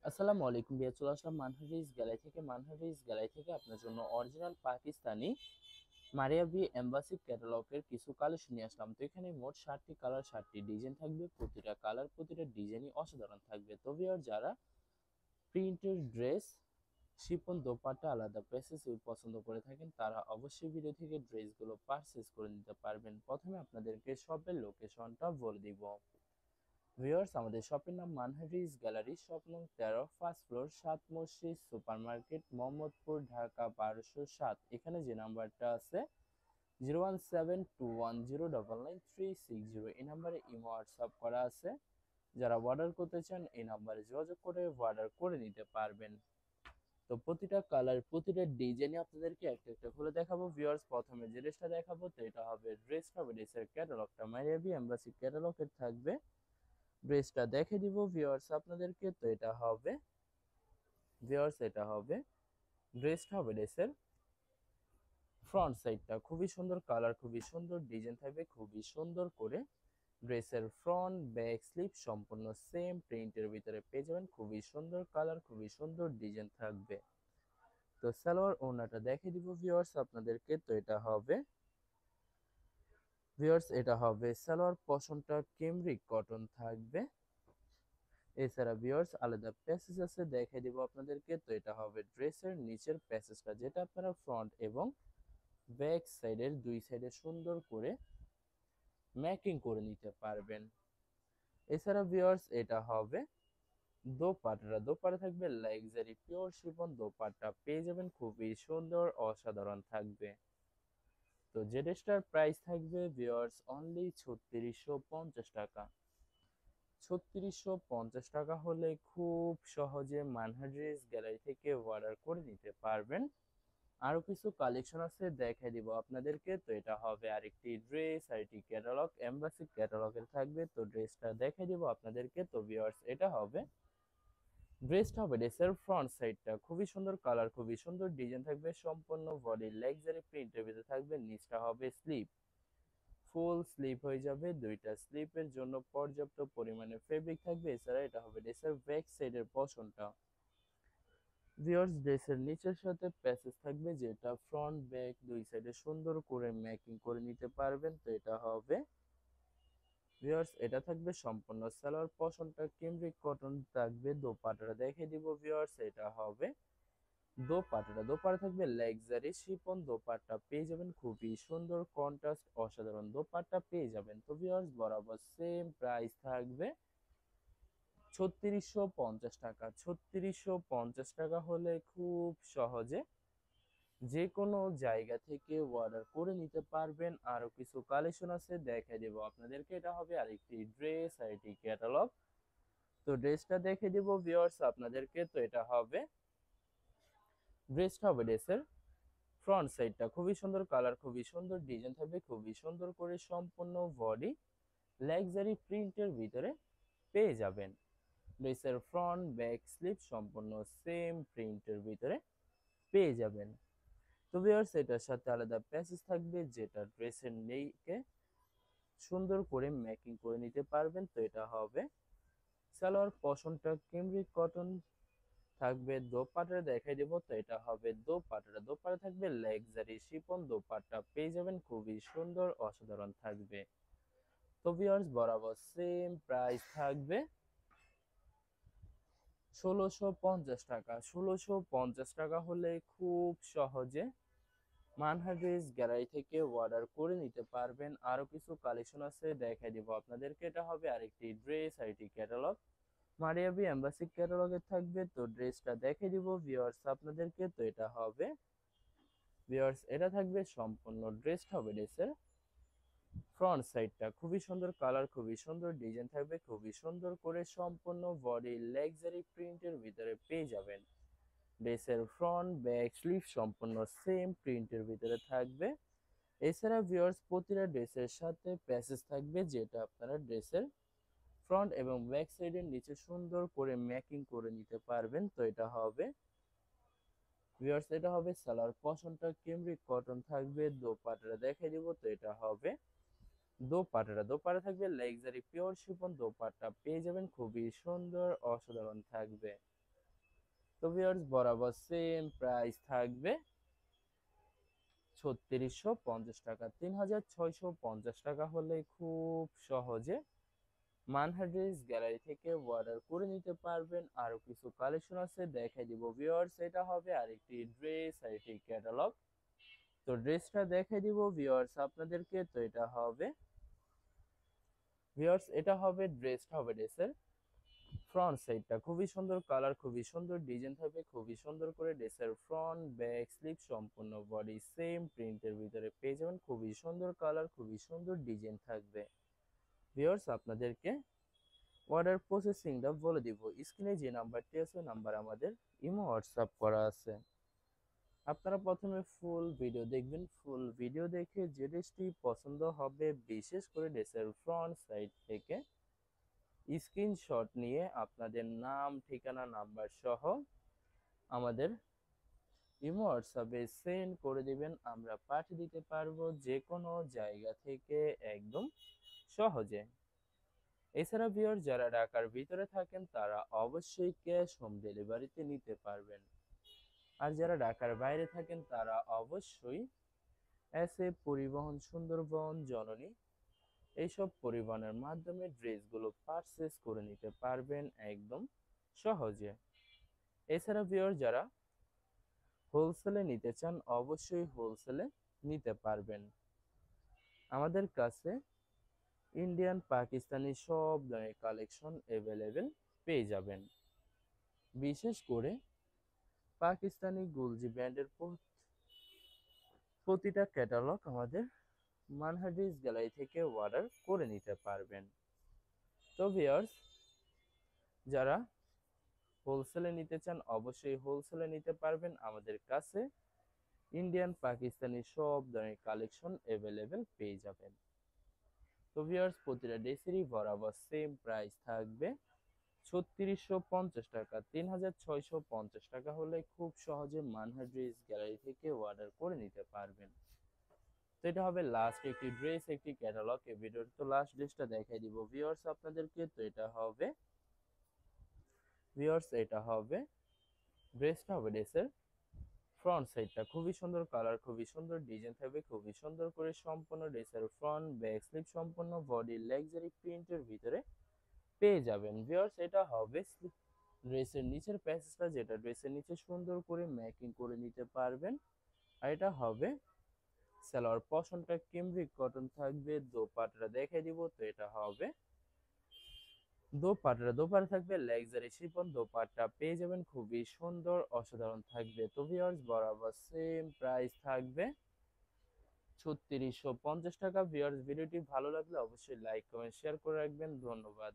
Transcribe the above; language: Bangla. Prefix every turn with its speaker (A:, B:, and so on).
A: আসসালামু আলাইকুম ভাইয়া, চলে আসলাম মানহারিস গ্যালারি থেকে আপনার জন্য অরিজিনাল পাকিস্তানি মারিয়াবি এম্বাসি ক্যাটালগের কিছু কালেকশন নিয়ে আসলাম। তো এখানে মোট 60টি কালার, 60টি ডিজাইন থাকবে। প্রতিটা কালার, প্রতিটা ডিজাইনই অসাধারণ থাকবে। তো ভিউয়ার, যারা প্রিন্টেড ড্রেস, শিপন দোপাট্টা আলাদা প্যাসেজ পছন্দ করে থাকেন, তারা অবশ্যই ভিডিও থেকে ড্রেসগুলো পারচেজ করে নিতে পারবেন। প্রথমে আপনাদেরকে শপের লোকেশনটা বলে দিব। ভিউয়ার্স, আমাদের শপের নাম মানহারিস গ্যালারি, শপ নং 13, ফার্স্ট ফ্লোর, 7 মসজিদ সুপার মার্কেট, মোহাম্মদপুর, ঢাকা 1207। এখানে যে নাম্বারটা আছে 01721099360, এই নাম্বারে ইমো হোয়াটসঅ্যাপ করা আছে। যারা অর্ডার করতে চান এই নাম্বারে যোগাযোগ করে অর্ডার করে নিতে পারবেন। তো প্রতিটা কালার, প্রতিটা ডিজাইনে আপনাদেরকে একটা একটা খুলে দেখাবো। ভিউয়ার্স, প্রথমে যে ড্রেসটা দেখাবো তো এটা হবে ড্রেসের ক্যাটালগটা মারিয়াবি এম্বাসি ক্যাটালগের থাকবে। ড্রেসটা দেখে দিব ভিউয়ার্স আপনাদেরকে। তো এটা হবে ভিউয়ার্স, এটা হবে ড্রেসটা হবে ড্রেসের ফ্রন্ট সাইডটা খুবই সুন্দর, কালার খুবই সুন্দর, ডিজাইন থাকবে খুবই সুন্দর করে। ড্রেসের ফ্রন্ট ব্যাক স্লিপ সম্পূর্ণ সেম প্রিন্টের ভিতরে পেয়ে যাবেন। খুবই সুন্দর কালার, খুবই সুন্দর ডিজাইন থাকবে। তো সালোয়ার ওড়নাটা দেখে দিব ভিউয়ার্স আপনাদেরকে। তো এটা হবে সালোয়ার পশমটা কেমব্রিক কটন থাকবে। এছাড়া ভিউয়ার্স আলাদা প্যাসেজ আছে, দেখাই দিব আপনাদেরকে। তো এটা হবে ড্রেসের নিচের প্যাসেজটা, যেটা আপনারা ফ্রন্ট এবং ব্যাক সাইডের দুই সাইডে সুন্দর করে ম্যাকিং করে নিতে পারবেন। এছাড়া ভিউয়ার্স এটা হবে দোপাট্টা থাকবে লাক্সারি পিওর শিফন দোপাট্টা পেয়ে যাবেন, খুবই সুন্দর অসাধারণ থাকবে। তো যে ড্রেসটার প্রাইস থাকবে ভিউয়ার্স অনলি 3650 টাকা। 3650 টাকা হলে খুব সহজে মানহারিস গ্যালারি থেকে অর্ডার করে নিতে পারবেন। আরো কিছু কালেকশন আছে, দেখাই দিব আপনাদেরকে। তো এটা হবে আরেকটি ড্রেস, আরেকটি ক্যাটালগ, এমবাসি ক্যাটালগের থাকবে। তো ড্রেসটা দেখাই দিব আপনাদেরকে। তো ভিউয়ার্স, ড্রেসটা হবে ড্রেসের ফ্রন্ট সাইডটা খুবই সুন্দর, কালার খুবই সুন্দর, ডিজাইন থাকবে সম্পূর্ণ বডি লাক্সারি প্রিন্টের ভিতরে থাকবে। নিচটা হবে স্লিপ, ফুল স্লিপ হয়ে যাবে। দুইটা স্লিপের জন্য পর্যাপ্ত পরিমাণে ফেব্রিক থাকবে। এছাড়া এটা হবে ড্রেসের ব্যাক সাইডের পশনটা। ভিউয়ার্স, ড্রেসের নিচের সাথে প্যাসেজ থাকবে, যেটা ফ্রন্ট ব্যাক দুই সাইডে সুন্দর করে ম্যাকিং করে নিতে পারবেন। তো এটা হবে ভিউয়ার্স, এটা থাকবে সম্পূর্ণ সালোয়ার পশনটা কেমব্রিক কটন থাকবে। দোপাট্টাটা দেখে দিব ভিউয়ার্স, এটা হবে দোপাট্টা থাকবে লাক্সারি শিফন দোপাট্টা পেয়ে যাবেন, খুবই সুন্দর কন্ট্রাস্ট অসাধারণ দোপাট্টা পেয়ে যাবেন। তো ভিউয়ার্স, বরাবর সেম প্রাইস থাকবে 3650 টাকা। 3650 টাকা হলে খুব সহজে যে কোনো জায়গা থেকে অর্ডার করে নিতে পারবেন। আরো কিছু কালেকশন আছে, দেখাই দেবো আপনাদেরকে। এটা হবে আরেকটি ড্রেস, আরেকটি ক্যাটালগ। তো ড্রেসটা দেখে দিব ভিউয়ার্স আপনাদেরকে। তো এটা হবে ড্রেসের ফ্রন্ট সাইডটা খুবই সুন্দর, কালার খুবই সুন্দর, ডিজাইন থাকবে খুবই সুন্দর করে। সম্পূর্ণ বডি লাক্সারি প্রিন্টের ভিতরে পেয়ে যাবেন। ড্রেসের ফ্রন্ট ব্যাক স্লিপ সম্পূর্ণ সেম প্রিন্টের ভিতরে পেয়ে যাবেন। তো ভিউয়ার্স, এটার সাথে আলাদা প্যাচেস থাকবে, যেটা ড্রেসের নেইকে সুন্দর করে ম্যাকিং করে নিতে পারবেন। তো এটা হবে সালোয়ার পশমটা কেমব্রিক কটন থাকবে। দোপাট্টা দেখাই দেবো। তো এটা হবে দোপাট্টা থাকবে লাক্সারি শিফন দোপাট্টা পেয়ে যাবেন, খুবই সুন্দর অসাধারণ থাকবে। তো ভিউয়ার্স, বরাবর সেম প্রাইস থাকবে 1650 টাকা। 1650 টাকা হলে খুব সহজে মানহার্ডিস গ্যালারি থেকে অর্ডার করে নিতে পারবেন। আরো কিছু কালেকশন আছে, দেখাই দিব আপনাদেরকে। এটা হবে আরেকটি ড্রেস, আরেকটি ক্যাটালগ, মারিয়াবি এম্বাসি ক্যাটালগে থাকবে। তো ড্রেসটা দেখে দিব ভিউয়ার্স আপনাদেরকে। তো এটা থাকবে সম্পূর্ণ ড্রেসটা হবে ড্রেসের ফ্রন্ট সাইডটা খুবই সুন্দর, কালার খুবই সুন্দর, ডিজাইন থাকবে খুবই সুন্দর করে। সম্পূর্ণ বডি লাক্সারি প্রিন্টের ভিতরে পেয়ে যাবেন। ড্রেসের ফ্রন্ট ব্যাক স্লিভ সম্পূর্ণ সেম প্রিন্টের ভিতরে থাকবে। এছাড়া ভিউয়ার্স, প্রতিটা ড্রেসের সাথে প্যাসেজ থাকবে, যেটা আপনারা ড্রেসের ফ্রন্ট এবং ব্যাক সাইডের নিচে সুন্দর করে ম্যাকিং করে নিতে পারবেন। তো এটা হবে সালোয়ার পশমটা কেমব্রিক কটন থাকবে। দোপাট্টাটা দেখাই দিব। তো এটা হবে দোপাট্টা থাকবে লাক্সারি পিওর শিফন দোপাট্টা পেয়ে যাবেন, খুবই সুন্দর অসাধারণ থাকবে। তো ভিউয়ার্স বরাবর সেম প্রাইস থাকবে 3650 টাকা। 3650 টাকা হলে খুব সহজে মানহা ড্রেস গ্যালারি থেকে অর্ডার করে নিতে পারবেন। আরো কিছু কালেকশন আছে দেখাই দিব ভিউয়ার্স। এটা হবে আরেকটি ড্রেস, আরেকটি ক্যাটালগ। তো ড্রেসটা দেখাই দিব ভিউয়ার্স আপনাদেরকে। তো এটা হবে ভিউয়ার্স, এটা হবে ড্রেসটা হবে ড্রেসের ফ্রন্ট সাইডটা খুবই সুন্দর, কালার খুবই সুন্দর, ডিজাইন থাকবে খুবই সুন্দর করে। ড্রেসের ফ্রন্ট ব্যাক স্লিভ সম্পূর্ণ বডি সেম প্রিন্টের ভিতরে পেয়ে যাবেন। খুবই সুন্দর কালার, খুবই সুন্দর ডিজাইন থাকবে। ভিউয়ার্স আপনাদেরকে অর্ডার প্রসেসিংটা বলে দিব। স্ক্রিনে যে নাম্বারটি আছে নাম্বার আমাদের ইমো হোয়াটসঅ্যাপ করা আছে। আপনারা প্রথমে ফুল ভিডিও দেখবেন। ফুল ভিডিও দেখে যে ড্রেসটি পছন্দ হবে, বিশেষ করে ড্রেসের ফ্রন্ট সাইড থেকে স্ক্রিনশট নিয়ে আপনাদের নাম, ঠিকানা, নাম্বার সহ আমাদের ইমো হোয়াটসঅ্যাপে সেন্ড করে দিবেন। আমরা পাঠিয়ে দিতে পারবো যে কোনো জায়গা থেকে একদম সহজে। এছাড়া ভিউয়ার যারা ঢাকার ভিতরে থাকেন তারা অবশ্যই ক্যাশ হোম ডেলিভারিতে নিতে পারবেন। আর যারা ঢাকার বাইরে থাকেন তারা অবশ্যই এসএ পরিবহন, সুন্দরবন, জননী এইসব পরিবহনের মাধ্যমে ড্রেসগুলো পারচেস করে নিতে পারবেন একদম সহজে। এছাড়া ভিউয়ার যারা হোলসেলে নিতে চান অবশ্যই হোলসেলে নিতে পারবেন। আমাদের কাছে ইন্ডিয়ান, পাকিস্তানি সব ধরনের কালেকশন অ্যাভেলেবেল পেয়ে যাবেন। বিশেষ করে পাকিস্তানি গুলজি ব্র্যান্ডের প্রতিটা ক্যাটালগ আমাদের মানহা ড্রেস গ্যালারি থেকে অর্ডার করে নিতে পারবেন। তো ভিউয়ার্স যারা হোলসেলে নিতে চান অবশ্যই হোলসেলে নিতে পারবেন। আমাদের কাছে ইন্ডিয়ান, পাকিস্তানি সব ধরনের কালেকশন অ্যাভেলেবেল পেয়ে যাবেন। তো ভিউয়ার্স প্রতিটা ড্রেসেরই বরাবর সেম প্রাইস থাকবে 3650 টাকা। 3650 টাকা হলে খুব সহজে মানহা ড্রেস গ্যালারি থেকে অর্ডার করে নিতে পারবেন। তো এটা হবে লাস্ট একটি ড্রেস, একটি ক্যাটালগ। এই ভিডিওর তো লাস্ট ড্রেসটা দেখাই দিব ভিউয়ার্স আপনাদেরকে। তো এটা হবে ভিউয়ার্স, এটা হবে ড্রেসটা হবে ড্রেসের ফ্রন্ট সাইডটা খুবই সুন্দর, কালার খুবই সুন্দর, ডিজাইন থাকবে খুবই সুন্দর করে। সম্পূর্ণ ড্রেসের ফ্রন্ট ব্যাক স্লিভ সম্পূর্ণ বডি লাক্সারি প্রিন্টের ভিতরে পেয়ে যাবেন ভিউয়ার্স। এটা হবে ড্রেসের নিচের প্যাচেসটা, যেটা ড্রেসের নিচে সুন্দর করে মেকিং করে নিতে পারবেন। আর এটা হবে সালোয়ার পশনটা ক্যামব্রিক কটন থাকবে। দোপাট্টাটা দেখাই দিব। তো এটা হবে দোপাট্টা থাকবে লাক্সারি শিফন। দোপাট্টা পেয়ে যাবেন খুবই সুন্দর, অসাধারণ থাকবে। তো ভিউয়ার্স বরাবর সেম প্রাইস থাকবে 3650 টাকা। ভিউয়ার্স ভিডিওটি ভালো লাগলে অবশ্যই লাইক, কমেন্ট, শেয়ার করে রাখবেন। ধন্যবাদ।